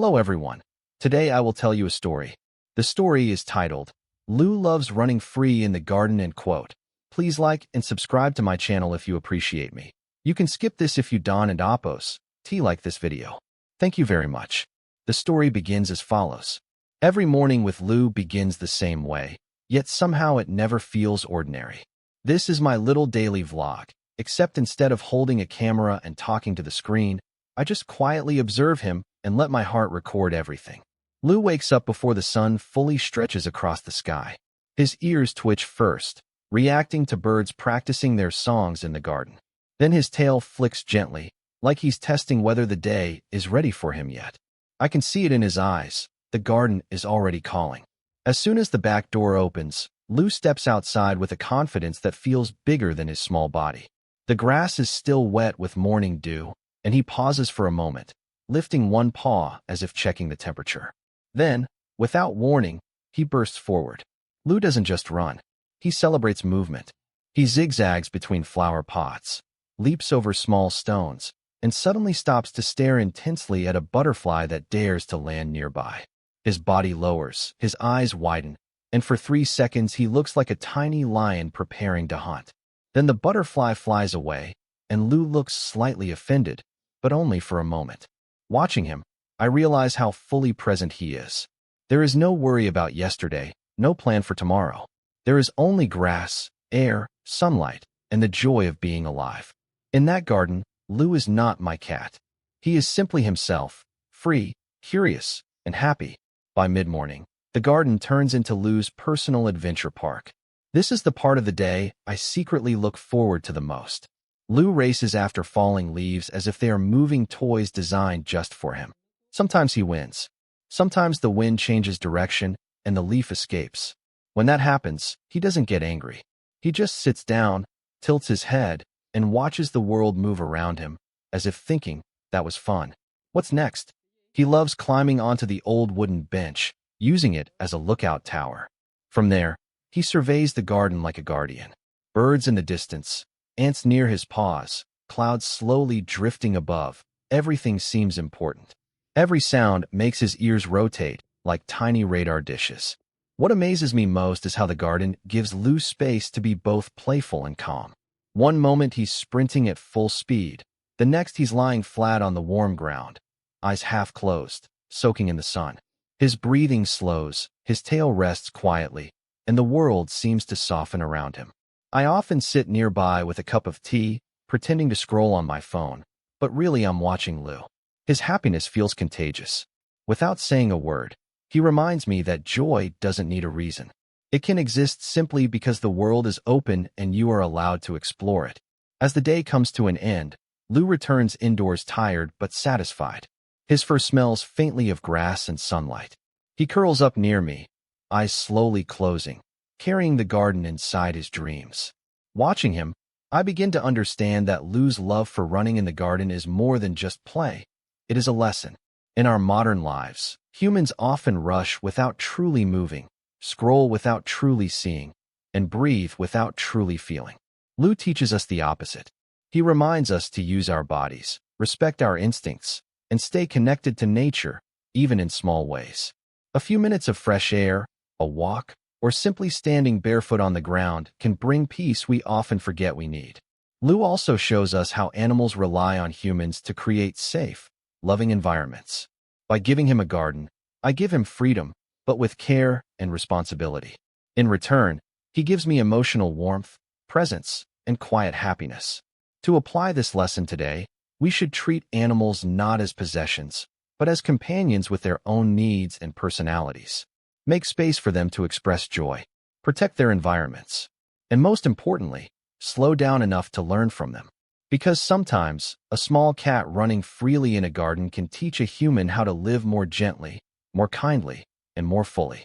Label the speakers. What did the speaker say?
Speaker 1: Hello everyone. Today I will tell you a story. The story is titled, Lou Loves Running Free in the Garden and Quote. Please like and subscribe to my channel if you appreciate me. You can skip this if you don't and oppose. Like this video. Thank you very much. The story begins as follows. Every morning with Lou begins the same way, yet somehow it never feels ordinary. This is my little daily vlog, except instead of holding a camera and talking to the screen, I just quietly observe him and let my heart record everything. Lou wakes up before the sun fully stretches across the sky. His ears twitch first, reacting to birds practicing their songs in the garden. Then his tail flicks gently, like he's testing whether the day is ready for him yet. I can see it in his eyes. The garden is already calling. As soon as the back door opens, Lou steps outside with a confidence that feels bigger than his small body. The grass is still wet with morning dew, and he pauses for a moment, lifting one paw as if checking the temperature. Then, without warning, he bursts forward. Lou doesn't just run. He celebrates movement. He zigzags between flower pots, leaps over small stones, and suddenly stops to stare intensely at a butterfly that dares to land nearby. His body lowers, his eyes widen, and for 3 seconds he looks like a tiny lion preparing to hunt. Then the butterfly flies away, and Lou looks slightly offended, but only for a moment. Watching him, I realize how fully present he is. There is no worry about yesterday, no plan for tomorrow. There is only grass, air, sunlight, and the joy of being alive. In that garden, Lou is not my cat. He is simply himself, free, curious, and happy. By mid-morning, the garden turns into Lou's personal adventure park. This is the part of the day I secretly look forward to the most. Lou races after falling leaves as if they are moving toys designed just for him. Sometimes he wins. Sometimes the wind changes direction and the leaf escapes. When that happens, he doesn't get angry. He just sits down, tilts his head, and watches the world move around him, as if thinking, that was fun. What's next? He loves climbing onto the old wooden bench, using it as a lookout tower. From there, he surveys the garden like a guardian. Birds in the distance, ants near his paws, clouds slowly drifting above. Everything seems important. Every sound makes his ears rotate like tiny radar dishes. What amazes me most is how the garden gives Lou space to be both playful and calm. One moment he's sprinting at full speed. The next he's lying flat on the warm ground, eyes half closed, soaking in the sun. His breathing slows, his tail rests quietly, and the world seems to soften around him. I often sit nearby with a cup of tea, pretending to scroll on my phone, but really I'm watching Lou. His happiness feels contagious. Without saying a word, he reminds me that joy doesn't need a reason. It can exist simply because the world is open and you are allowed to explore it. As the day comes to an end, Lou returns indoors tired but satisfied. His fur smells faintly of grass and sunlight. He curls up near me, eyes slowly closing, carrying the garden inside his dreams. Watching him, I begin to understand that Lou's love for running in the garden is more than just play. It is a lesson. In our modern lives, humans often rush without truly moving, scroll without truly seeing, and breathe without truly feeling. Lou teaches us the opposite. He reminds us to use our bodies, respect our instincts, and stay connected to nature, even in small ways. A few minutes of fresh air, a walk, or simply standing barefoot on the ground can bring peace we often forget we need. Lou also shows us how animals rely on humans to create safe, loving environments. By giving him a garden, I give him freedom, but with care and responsibility. In return, he gives me emotional warmth, presence, and quiet happiness. To apply this lesson today, we should treat animals not as possessions, but as companions with their own needs and personalities. Make space for them to express joy, protect their environments, and most importantly, slow down enough to learn from them. Because sometimes, a small cat running freely in a garden can teach a human how to live more gently, more kindly, and more fully.